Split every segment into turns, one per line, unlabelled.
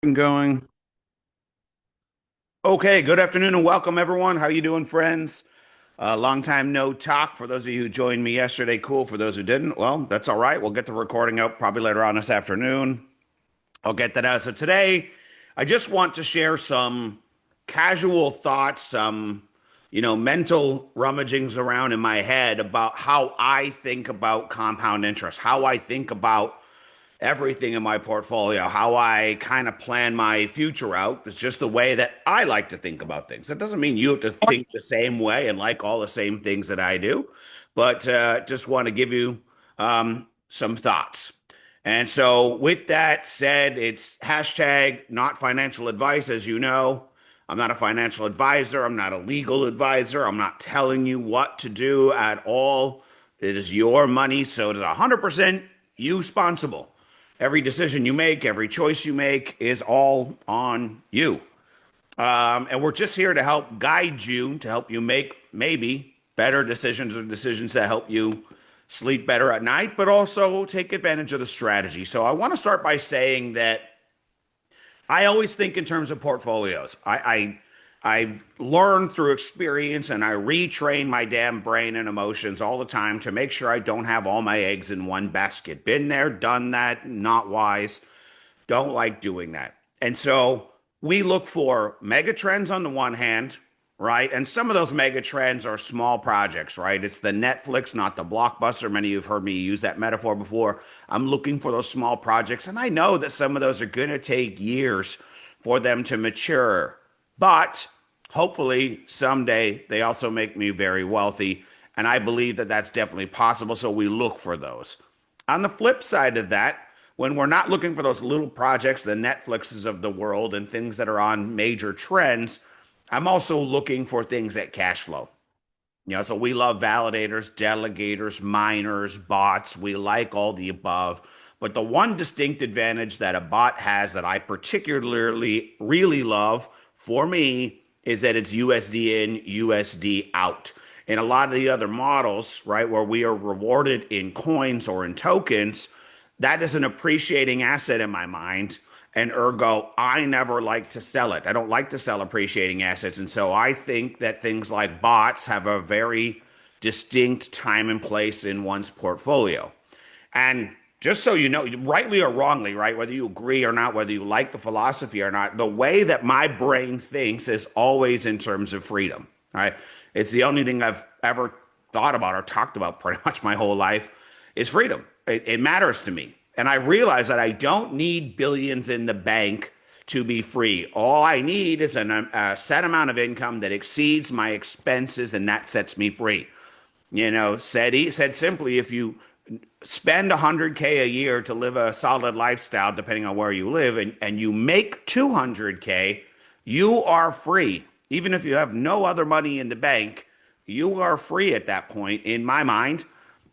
Going. Okay, good afternoon and welcome everyone. How you doing, friends? Long time no talk. For those of you who joined me yesterday, cool. For those who didn't, well, that's all right. We'll get the recording up probably later on this afternoon. I'll get that out. So today, I just want to share some casual thoughts, some mental rummagings around in my head about how I think about compound interest, how I think about everything in my portfolio, how I kind of plan my future out. It's just the way that I like to think about things. That doesn't mean you have to think the same way and like all the same things that I do, but just want to give you some thoughts. And so, with that said, it's hashtag not financial advice, as you know. I'm not a financial advisor. I'm not a legal advisor. I'm not telling you what to do at all. It is your money, so it is 100% you responsible. Every decision you make, every choice you make is all on you. And we're just here to help guide you, to help you make maybe better decisions or decisions that help you sleep better at night, but also take advantage of the strategy. So I want to start by saying that I always think in terms of portfolios. I learn through experience and I retrain my damn brain and emotions all the time to make sure I don't have all my eggs in one basket. Been there, done that, not wise. Don't like doing that. And so we look for mega trends on the one hand, right? And some of those mega trends are small projects, right? It's the Netflix, not the blockbuster. Many of you have heard me use that metaphor before. I'm looking for those small projects. And I know that some of those are going to take years for them to mature. But hopefully someday they also make me very wealthy. And I believe that that's definitely possible. So we look for those. On the flip side of that, when we're not looking for those little projects, the Netflixes of the world and things that are on major trends, I'm also looking for things that cash flow. So we love validators, delegators, miners, bots. We like all the above. But the one distinct advantage that a bot has that I particularly really love for me is that it's USD in, USD out. In a lot of the other models, right, where we are rewarded in coins or in tokens, that is an appreciating asset in my mind. And ergo, I never like to sell it. I don't like to sell appreciating assets. And so I think that things like bots have a very distinct time and place in one's portfolio. And just so you know, rightly or wrongly, right, whether you agree or not, whether you like the philosophy or not, the way that my brain thinks is always in terms of freedom, right? It's the only thing I've ever thought about or talked about pretty much my whole life is freedom. It matters to me. And I realize that I don't need billions in the bank to be free. All I need is a set amount of income that exceeds my expenses, and that sets me free. Said simply, if you spend 100K a year to live a solid lifestyle, depending on where you live, and you make 200K, you are free. Even if you have no other money in the bank, you are free at that point, in my mind,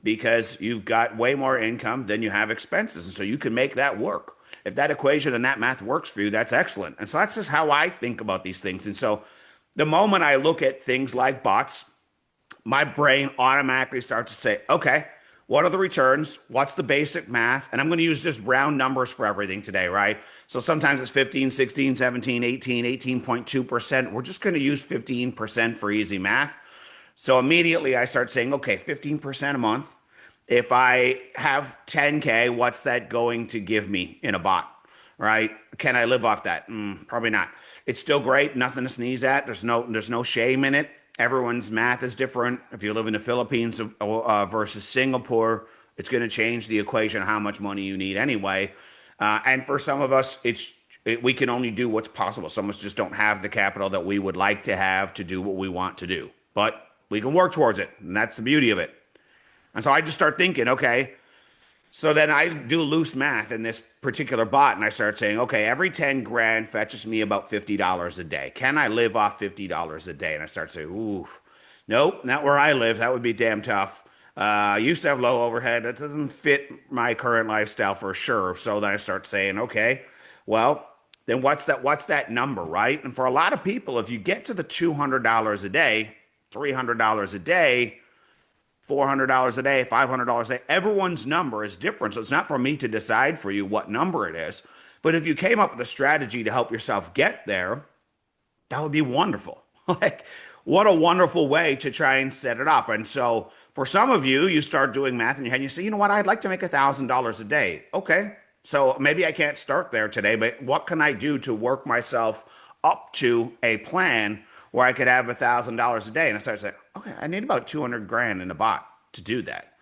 because you've got way more income than you have expenses. And so you can make that work. If that equation and that math works for you, that's excellent. And so that's just how I think about these things. And so the moment I look at things like bots, my brain automatically starts to say, okay, what are the returns? What's the basic math? And I'm going to use just round numbers for everything today, right? So sometimes it's 15, 16, 17, 18, 18.2%. We're just going to use 15% for easy math. So immediately I start saying, okay, 15% a month. If I have 10K, what's that going to give me in a bot, right? Can I live off that? Probably not. It's still great, nothing to sneeze at. There's no shame in it. Everyone's math is different. If you live in the Philippines versus Singapore, it's going to change the equation of how much money you need anyway. And for some of us, we can only do what's possible. Some of us just don't have the capital that we would like to have to do what we want to do. But we can work towards it, and that's the beauty of it. And so I just start thinking, okay, so then I do loose math in this particular bot, and I start saying, okay, every 10 grand fetches me about $50 a day. Can I live off $50 a day? And I start saying, ooh, nope, not where I live. That would be damn tough. I used to have low overhead. That doesn't fit my current lifestyle for sure. So then I start saying, okay, well, then what's that number, right? And for a lot of people, if you get to the $200 a day, $300 a day, $400 a day, $500 a day, everyone's number is different. So it's not for me to decide for you what number it is. But if you came up with a strategy to help yourself get there, that would be wonderful. Like, what a wonderful way to try and set it up. And so for some of you, you start doing math in your head and you say, you know what, I'd like to make $1,000 a day. Okay. So maybe I can't start there today, but what can I do to work myself up to a plan where I could have $1,000 a day? And I started saying, okay, I need about 200 grand in a bot to do that.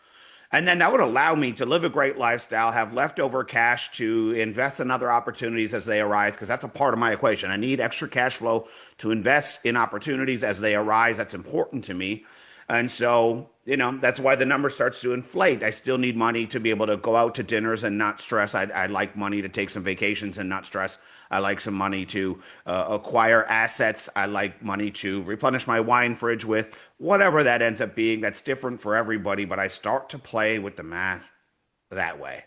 And then that would allow me to live a great lifestyle, have leftover cash to invest in other opportunities as they arise, because that's a part of my equation. I need extra cash flow to invest in opportunities as they arise. That's important to me. And so, that's why the number starts to inflate. I still need money to be able to go out to dinners and not stress. I like money to take some vacations and not stress. I like some money to acquire assets. I like money to replenish my wine fridge with. Whatever that ends up being, that's different for everybody, but I start to play with the math that way.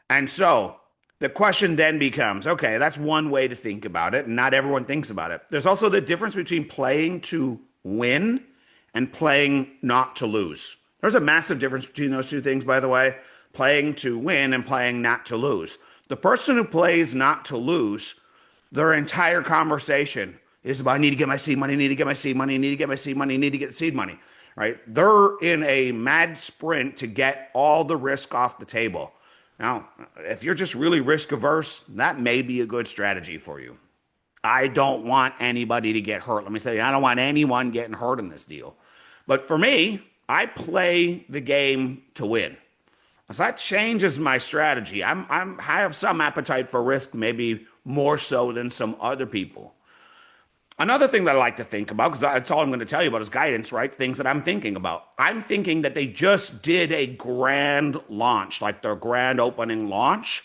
And so the question then becomes, okay, that's one way to think about it, and not everyone thinks about it. There's also the difference between playing to win and playing not to lose. There's a massive difference between those two things, by the way, playing to win and playing not to lose. The person who plays not to lose, their entire conversation is about, I need to get my seed money, I need to get my seed money, I need to get my seed money, I need to get seed money, right? They're in a mad sprint to get all the risk off the table. Now, if you're just really risk averse, that may be a good strategy for you. I don't want anybody to get hurt. Let me say, I don't want anyone getting hurt in this deal. But for me, I play the game to win. So that changes my strategy. I have some appetite for risk, maybe more so than some other people. Another thing that I like to think about, because that's all I'm going to tell you about is guidance, right? Things that I'm thinking about. I'm thinking that they just did a grand launch, like their grand opening launch.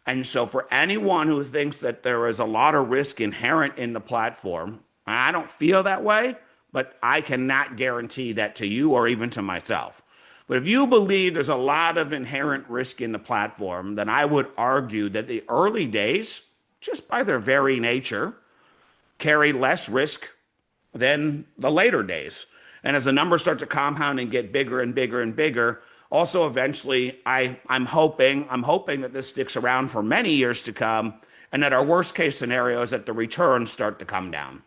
And so for anyone who thinks that there is a lot of risk inherent in the platform, I don't feel that way, but I cannot guarantee that to you or even to myself. But if you believe there's a lot of inherent risk in the platform, then I would argue that the early days, just by their very nature, carry less risk than the later days. And as the numbers start to compound and get bigger and bigger and bigger, also eventually I'm hoping that this sticks around for many years to come, and that our worst case scenario is that the returns start to come down.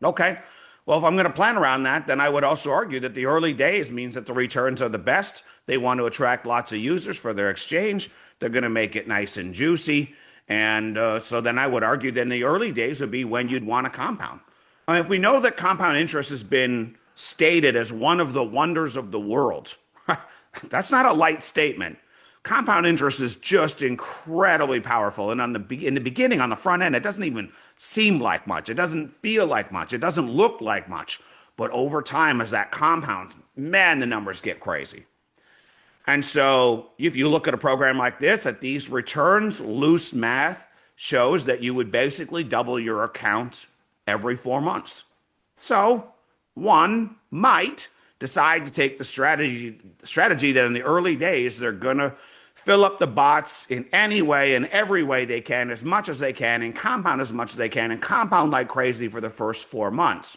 Okay, well, if I'm going to plan around that, then I would also argue that the early days means that the returns are the best. They want to attract lots of users for their exchange. They're going to make it nice and juicy. And so then I would argue then the early days would be when you'd want to compound. I mean, if we know that compound interest has been stated as one of the wonders of the world, that's not a light statement. Compound interest is just incredibly powerful. And in the beginning, on the front end, it doesn't even seem like much. It doesn't feel like much. It doesn't look like much. But over time, as that compounds, man, the numbers get crazy. And so if you look at a program like this, at these returns, loose math shows that you would basically double your account every 4 months. So one might decide to take the strategy that in the early days, they're going to fill up the bots in any way, in every way they can, as much as they can, and compound as much as they can, and compound like crazy for the first 4 months.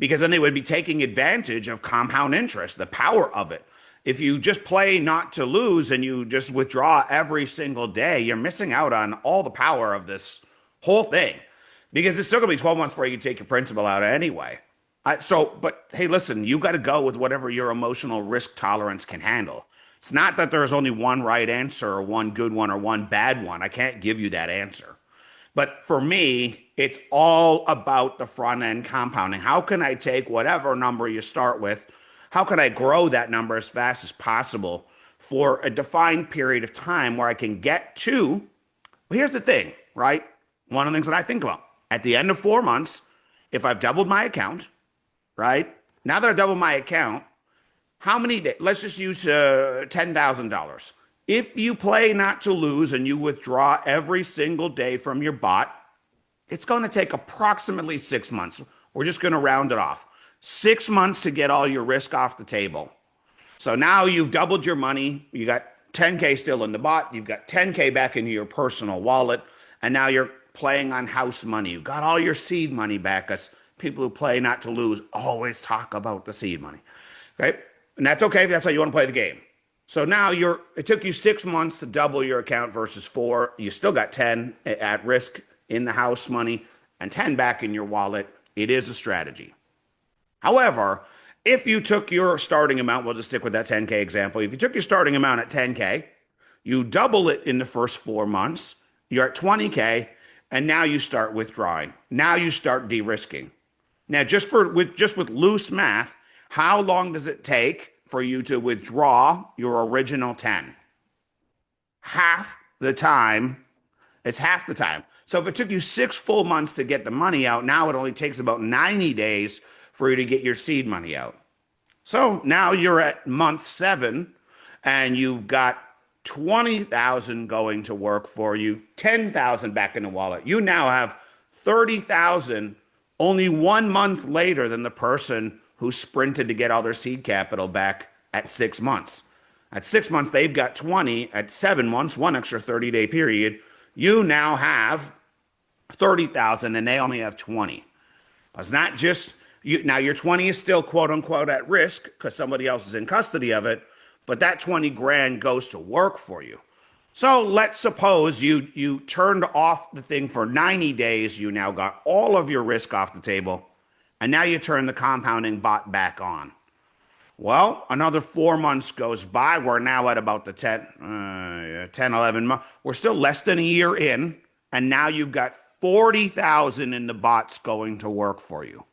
Because then they would be taking advantage of compound interest, the power of it. If you just play not to lose and you just withdraw every single day, you're missing out on all the power of this whole thing. Because it's still going to be 12 months before you can take your principal out anyway. But hey, listen, you got to go with whatever your emotional risk tolerance can handle. It's not that there's only one right answer or one good one or one bad one. I can't give you that answer. But for me, it's all about the front end compounding. How can I take whatever number you start with? How can I grow that number as fast as possible for a defined period of time where I can get to, well, here's the thing, right? One of the things that I think about at the end of 4 months, if I've doubled my account, right? Now that I've doubled my account, how many days? Let's just use $10,000. If you play not to lose and you withdraw every single day from your bot, it's going to take approximately 6 months. We're just going to round it off. 6 months to get all your risk off the table. So now you've doubled your money. You got 10K still in the bot. You've got 10K back into your personal wallet. And now you're playing on house money. You got all your seed money back. Because people who play not to lose always talk about the seed money. Okay? And that's okay if that's how you want to play the game. So now it took you 6 months to double your account versus 4. You still got 10 at risk in the house money and 10 back in your wallet. It is a strategy. However, if you took your starting amount, we'll just stick with that 10K example. If you took your starting amount at 10K, you double it in the first 4 months, you're at 20K, and now you start withdrawing. Now you start de-risking. Now, just with loose math, how long does it take for you to withdraw your original 10? Half the time. It's half the time. So if it took you 6 full months to get the money out, now it only takes about 90 days for you to get your seed money out. So now you're at month 7 and you've got 20,000 going to work for you, 10,000 back in the wallet. You now have 30,000 only 1 month later than the person who sprinted to get all their seed capital back at 6 months. At 6 months, they've got 20. At 7 months, one extra 30-day period, you now have 30,000 and they only have 20. It's not just you. Now your 20 is still quote unquote at risk because somebody else is in custody of it, but that 20 grand goes to work for you. So let's suppose you turned off the thing for 90 days. You now got all of your risk off the table, and now you turn the compounding bot back on. Well, another 4 months goes by. We're now at about the 11 months. We're still less than a year in, and now you've got 40,000 in the bots going to work for you.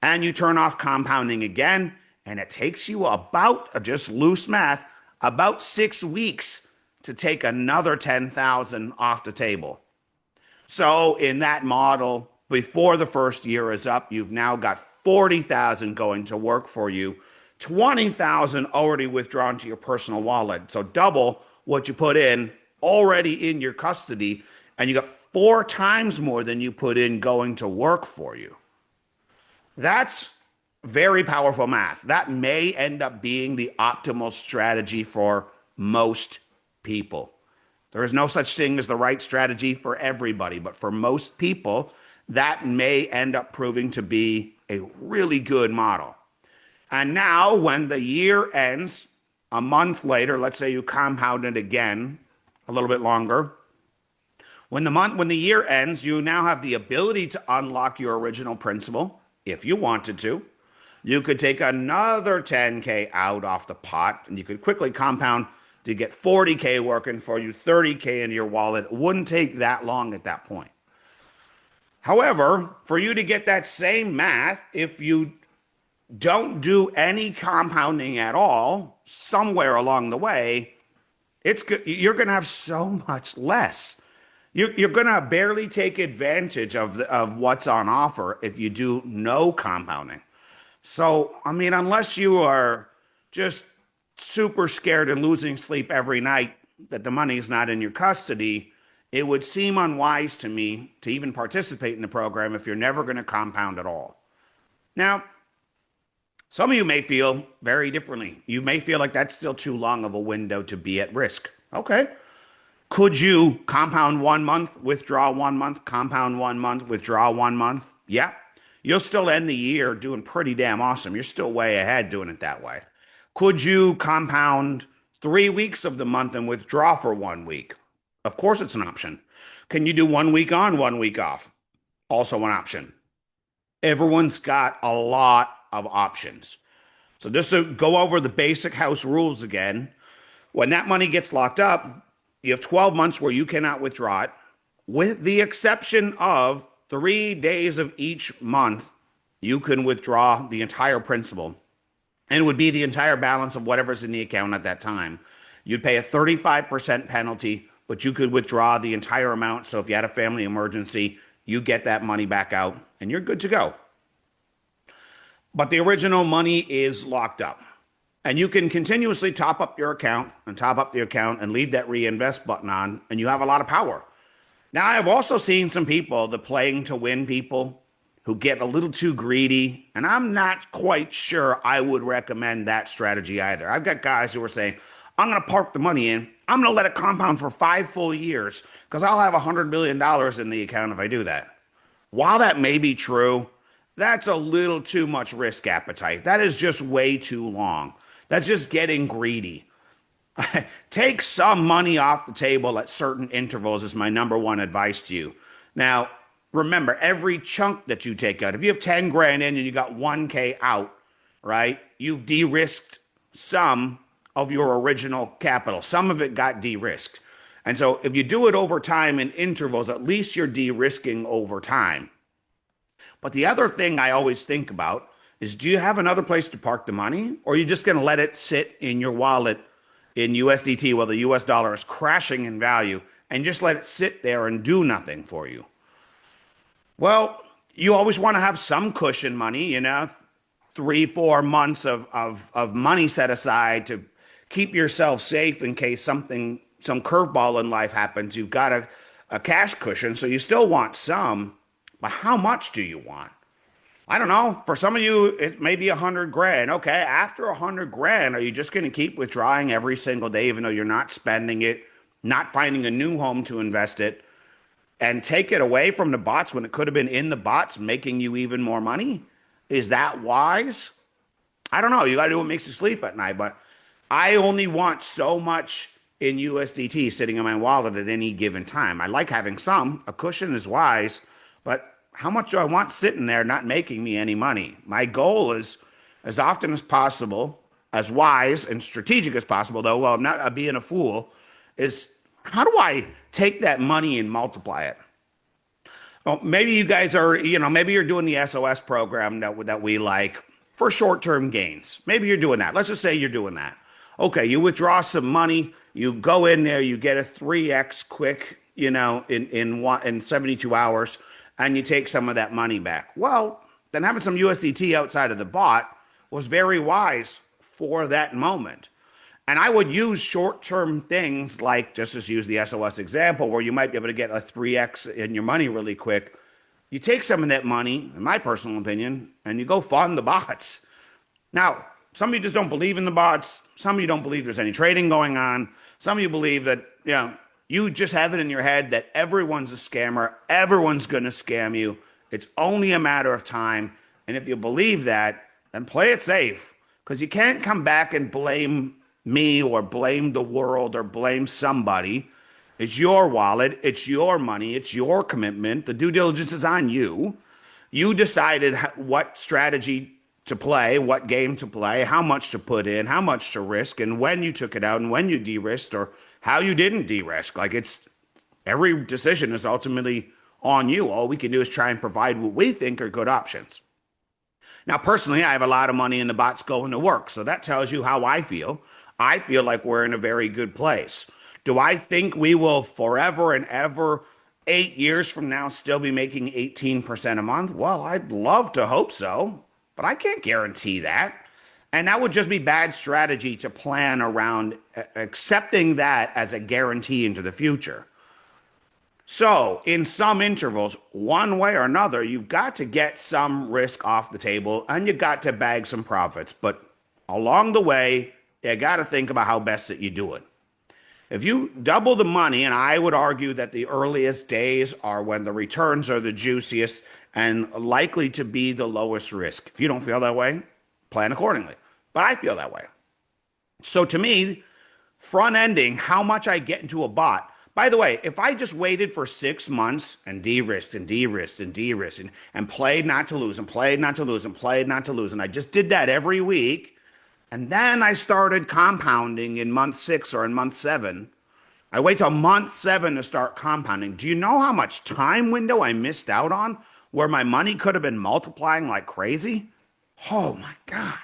And you turn off compounding again, and it takes you about, just loose math, about 6 weeks to take another 10,000 off the table. So in that model, before the first year is up, you've now got 40,000 going to work for you, 20,000 already withdrawn to your personal wallet. So double what you put in already in your custody, and you got 4 times more than you put in going to work for you. That's very powerful math. That may end up being the optimal strategy for most people. There is no such thing as the right strategy for everybody, but for most people, that may end up proving to be a really good model. And now when the year ends, a month later, let's say you compound it again a little bit longer. When the year ends, you now have the ability to unlock your original principal if you wanted to. You could take another 10K out off the pot, and you could quickly compound to get 40K working for you, 30K in your wallet. It wouldn't take that long at that point. However, for you to get that same math, if you don't do any compounding at all, somewhere along the way, you're going to have so much less. You're going to barely take advantage of what's on offer if you do no compounding. So, I mean, unless you are just super scared and losing sleep every night that the money is not in your custody, it would seem unwise to me to even participate in the program if you're never going to compound at all. Now, some of you may feel very differently. You may feel like that's still too long of a window to be at risk. Okay. Could you compound 1 month, withdraw 1 month, compound 1 month, withdraw 1 month? Yeah. You'll still end the year doing pretty damn awesome. You're still way ahead doing it that way. Could you compound 3 weeks of the month and withdraw for 1 week? Of course, it's an option. Can you do 1 week on, 1 week off? Also an option. Everyone's got a lot of options. So just to go over the basic house rules again, when that money gets locked up, you have 12 months where you cannot withdraw it, with the exception of 3 days of each month, you can withdraw the entire principal. And it would be the entire balance of whatever's in the account at that time. You'd pay a 35% penalty, but you could withdraw the entire amount. So if you had a family emergency, you get that money back out and you're good to go. But the original money is locked up. And you can continuously top up your account and top up the account and leave that reinvest button on, and you have a lot of power. Now, I have also seen some people, the playing to win people, who get a little too greedy, and I'm not quite sure I would recommend that strategy either. I've got guys who are saying, I'm going to park the money in, I'm going to let it compound for 5 full years because I'll have $100 million in the account if I do that. While that may be true, that's a little too much risk appetite. That is just way too long. That's just getting greedy. Take some money off the table at certain intervals is my number one advice to you. Now, remember, every chunk that you take out, if you have 10 grand in and you got 1K out, right? You've de-risked some of your original capital. Some of it got de-risked. And so if you do it over time in intervals, at least you're de-risking over time. But the other thing I always think about is, do you have another place to park the money, or are you just going to let it sit in your wallet in USDT while the US dollar is crashing in value and just let it sit there and do nothing for you? Well, you always want to have some cushion money, 3, 4 months of money set aside to keep yourself safe in case some curveball in life happens. You've got a cash cushion, so you still want some, but how much do you want? I don't know. For some of you, it may be 100 grand. Okay, after 100 grand, are you just going to keep withdrawing every single day, even though you're not spending it, not finding a new home to invest it, and take it away from the bots when it could have been in the bots, making you even more money? Is that wise? I don't know. You got to do what makes you sleep at night, but I only want so much in USDT sitting in my wallet at any given time. I like having some. A cushion is wise, but how much do I want sitting there not making me any money? My goal is, as often as possible, as wise and strategic as possible, though, well, I'm not being a fool, is how do I take that money and multiply it? Well, maybe you guys are, maybe you're doing the SOS program that we like for short-term gains. Maybe you're doing that. Let's just say you're doing that. Okay, you withdraw some money, you go in there, you get a 3x quick, in 72 hours, and you take some of that money back. Well, then having some USDT outside of the bot was very wise for that moment. And I would use short-term things like, just as use the SOS example, where you might be able to get a 3x in your money really quick. You take some of that money, in my personal opinion, and you go fund the bots. Now, some of you just don't believe in the bots. Some of you don't believe there's any trading going on. Some of you believe that, you just have it in your head that everyone's a scammer. Everyone's going to scam you. It's only a matter of time. And if you believe that, then play it safe, because you can't come back and blame me or blame the world or blame somebody. It's your wallet. It's your money. It's your commitment. The due diligence is on you. You decided what strategy to play, what game to play, how much to put in, how much to risk, and when you took it out and when you de-risked or how you didn't de-risk. Every decision is ultimately on you. All we can do is try and provide what we think are good options. Now, personally, I have a lot of money in the bots going to work, so that tells you how I feel. I feel like we're in a very good place. Do I think we will forever and ever, 8 years from now, still be making 18% a month? Well, I'd love to hope so, but I can't guarantee that. And that would just be bad strategy to plan around accepting that as a guarantee into the future. So in some intervals, one way or another, you've got to get some risk off the table and you got to bag some profits. But along the way, you got to think about how best that you do it. If you double the money, and I would argue that the earliest days are when the returns are the juiciest and likely to be the lowest risk. If you don't feel that way, plan accordingly. But I feel that way. So to me, front-ending how much I get into a bot. By the way, if I just waited for 6 months and de-risked and de-risked and de-risked and played not to lose and played not to lose and played not to lose, and I just did that every week, and then I started compounding in month 6 or in month 7, I wait till month 7 to start compounding. Do you know how much time window I missed out on where my money could have been multiplying like crazy? Oh my God.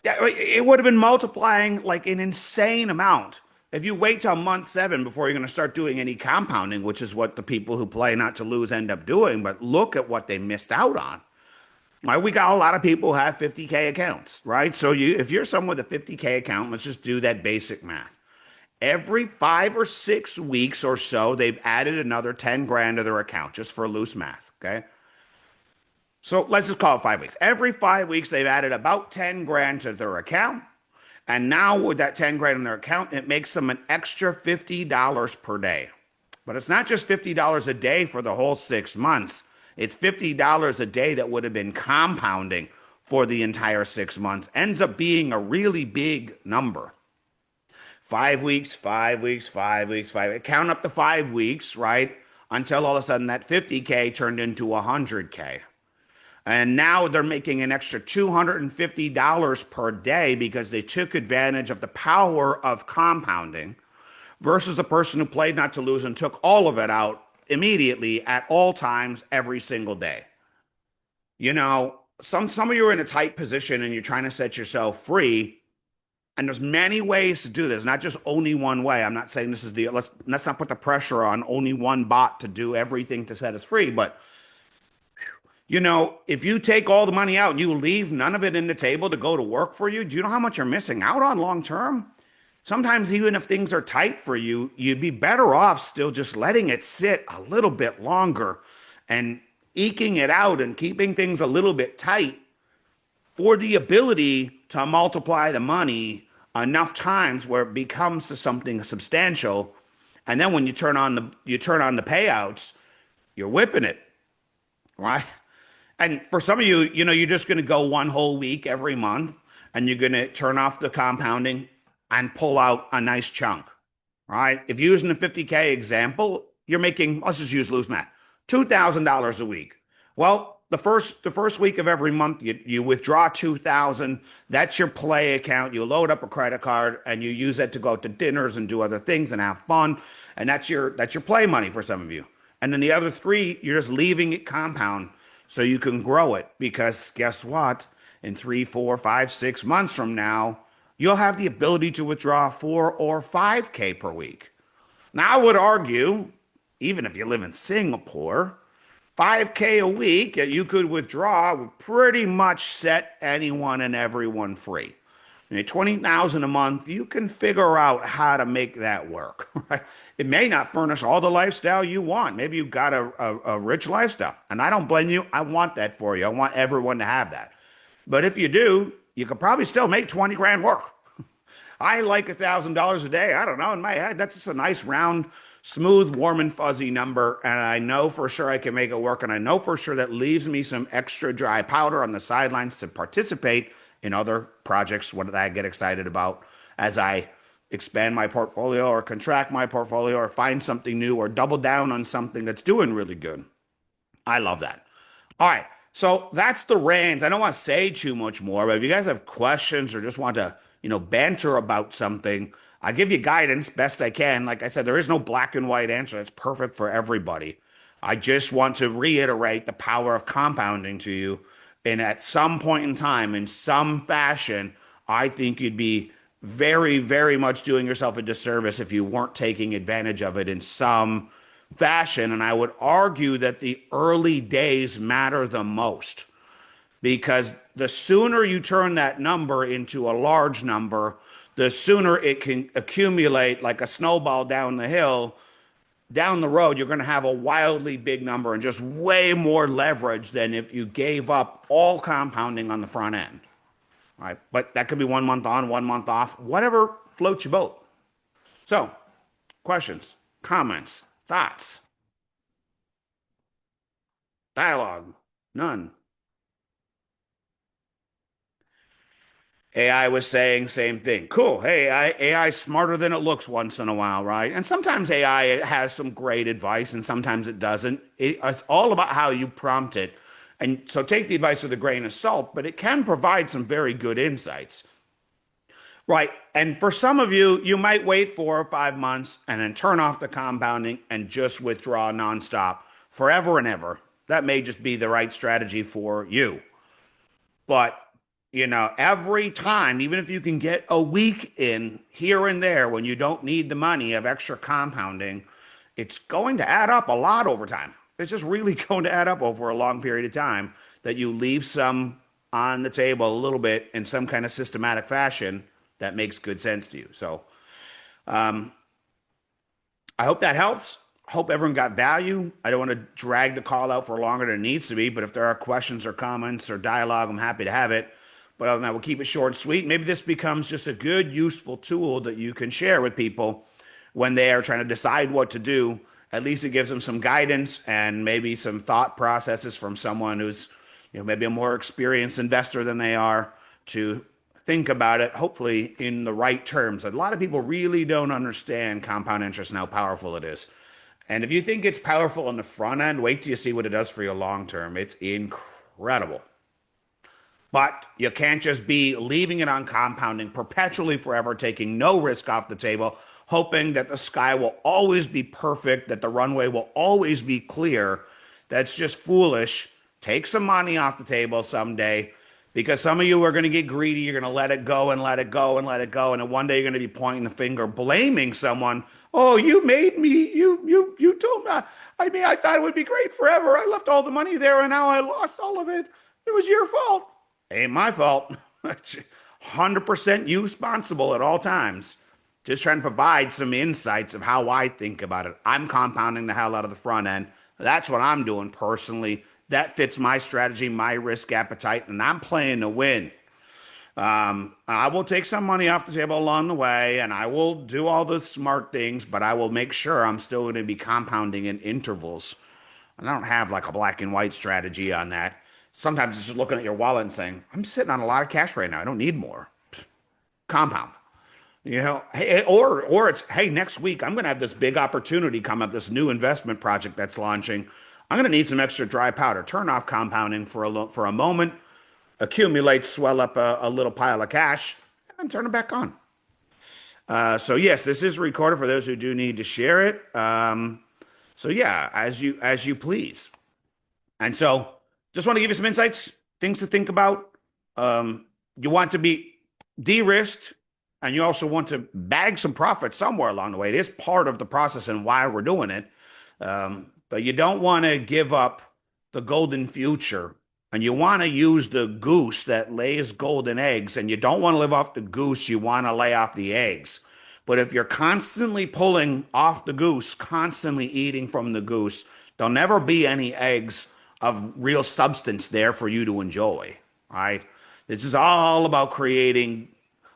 It would have been multiplying like an insane amount. If you wait till month 7 before you're going to start doing any compounding, which is what the people who play not to lose end up doing, but look at what they missed out on. Right, we got a lot of people who have 50K accounts, right? So if you're someone with a 50K account, let's just do that basic math. Every 5 or 6 weeks or so, they've added another 10 grand to their account, just for loose math, okay? So let's just call it 5 weeks. Every 5 weeks, they've added about 10 grand to their account. And now with that 10 grand in their account, it makes them an extra $50 per day. But it's not just $50 a day for the whole 6 months. It's $50 a day that would have been compounding for the entire 6 months. Ends up being a really big number. 5 weeks, 5 weeks, 5 weeks, 5. Count up to 5 weeks, right? Until all of a sudden that 50K turned into 100K. And now they're making an extra $250 per day because they took advantage of the power of compounding versus the person who played not to lose and took all of it out immediately at all times every single day. Some of you are in a tight position and you're trying to set yourself free. And there's many ways to do this, not just only one way. I'm not saying this is the let's not put the pressure on only one bot to do everything to set us free. But if you take all the money out and you leave none of it in the table to go to work for you, do you know how much you're missing out on long term? Sometimes even if things are tight for you, you'd be better off still just letting it sit a little bit longer and eking it out and keeping things a little bit tight for the ability to multiply the money enough times where it becomes to something substantial. And then when you turn on the payouts, you're whipping it, right? And for some of you, you're just going to go one whole week every month and you're going to turn off the compounding and pull out a nice chunk, right? If you're using the 50K example, you're making, let's just use loose math, $2,000 a week. Well, the first week of every month, you withdraw 2,000. That's your play account. You load up a credit card and you use it to go to dinners and do other things and have fun. And that's your play money for some of you. And then the other three, you're just leaving it compound so you can grow it. Because guess what? In 3, 4, 5, 6 months from now, you'll have the ability to withdraw 4 or 5K per week. Now, I would argue, even if you live in Singapore, 5K a week that you could withdraw would pretty much set anyone and everyone free. 20,000 a month, you can figure out how to make that work. Right? It may not furnish all the lifestyle you want. Maybe you've got a rich lifestyle, and I don't blame you. I want that for you. I want everyone to have that. But if you do, you could probably still make 20 grand work. I like $1,000 a day. I don't know. In my head, that's just a nice round, smooth, warm, and fuzzy number. And I know for sure I can make it work. And I know for sure that leaves me some extra dry powder on the sidelines to participate in other projects what I get excited about as I expand my portfolio or contract my portfolio or find something new or double down on something that's doing really good. I love that. All right. So that's the rant. I don't want to say too much more, but if you guys have questions or just want to, banter about something, I give you guidance best I can. Like I said, there is no black and white answer that's perfect for everybody. I just want to reiterate the power of compounding to you. And at some point in time, in some fashion, I think you'd be very, very much doing yourself a disservice if you weren't taking advantage of it in some fashion. And I would argue that the early days matter the most because the sooner you turn that number into a large number, the sooner it can accumulate like a snowball down the hill. Down the road, you're going to have a wildly big number and just way more leverage than if you gave up all compounding on the front end. All right? But that could be 1 month on, 1 month off, whatever floats your boat. So, questions, comments, thoughts, dialogue, none. AI was saying same thing. Cool. Hey, AI is smarter than it looks once in a while, right? And sometimes AI has some great advice and sometimes it doesn't. It's all about how you prompt it. And so take the advice with a grain of salt, but it can provide some very good insights. Right. And for some of you, you might wait 4 or 5 months and then turn off the compounding and just withdraw nonstop forever and ever. That may just be the right strategy for you. But every time, even if you can get a week in here and there when you don't need the money of extra compounding, it's going to add up a lot over time. It's just really going to add up over a long period of time that you leave some on the table a little bit in some kind of systematic fashion that makes good sense to you. So I hope that helps. Hope everyone got value. I don't want to drag the call out for longer than it needs to be, but if there are questions or comments or dialogue, I'm happy to have it. But other than that, we'll keep it short and sweet. Maybe this becomes just a good, useful tool that you can share with people when they are trying to decide what to do. At least it gives them some guidance and maybe some thought processes from someone who's, maybe a more experienced investor than they are to think about it, hopefully, in the right terms. A lot of people really don't understand compound interest and how powerful it is. And if you think it's powerful on the front end, wait till you see what it does for you long term. It's incredible. But you can't just be leaving it on compounding perpetually forever, taking no risk off the table, hoping that the sky will always be perfect, that the runway will always be clear. That's just foolish. Take some money off the table someday because some of you are going to get greedy. You're going to let it go and let it go and let it go. And then one day you're going to be pointing the finger, blaming someone. Oh, you made me. You told me. I mean, I thought it would be great forever. I left all the money there and now I lost all of it. It was your fault. Ain't my fault. 100% you responsible at all times. Just trying to provide some insights of how I think about it. I'm compounding the hell out of the front end. That's what I'm doing personally. That fits my strategy, my risk appetite, and I'm playing to win. I will take some money off the table along the way, and I will do all the smart things, but I will make sure I'm still going to be compounding in intervals. And I don't have like a black and white strategy on that. Sometimes it's just looking at your wallet and saying, I'm sitting on a lot of cash right now. I don't need more. Compound. Hey, or it's, hey, next week I'm going to have this big opportunity come up, this new investment project that's launching. I'm going to need some extra dry powder. Turn off compounding for a moment, accumulate, swell up a little pile of cash, and turn it back on. So yes, this is recorded for those who do need to share it. So yeah, as you please. And so just want to give you some insights, things to think about. You want to be de-risked, and you also want to bag some profit somewhere along the way. It is part of the process and why we're doing it. But you don't want to give up the golden future, and you want to use the goose that lays golden eggs, and you don't want to live off the goose. You want to lay off the eggs. But if you're constantly pulling off the goose, constantly eating from the goose, there'll never be any eggs of real substance there for you to enjoy. Right? This is all about creating.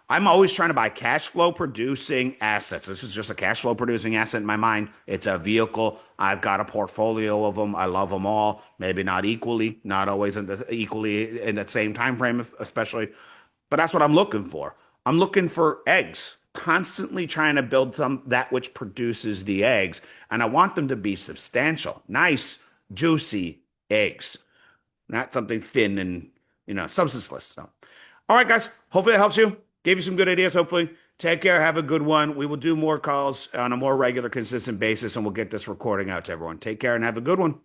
I'm always trying to buy cash flow producing assets. This is just a cash flow producing asset in my mind. It's a vehicle. I've got a portfolio of them. I love them all. Maybe not equally, not always equally in the same time frame, especially. But that's what I'm looking for. I'm looking for eggs. Constantly trying to build that which produces the eggs, and I want them to be substantial, nice, juicy eggs, not something thin and substanceless. So, all right, guys. Hopefully that helps you. Gave you some good ideas, hopefully. Take care. Have a good one. We will do more calls on a more regular, consistent basis, and we'll get this recording out to everyone. Take care and have a good one.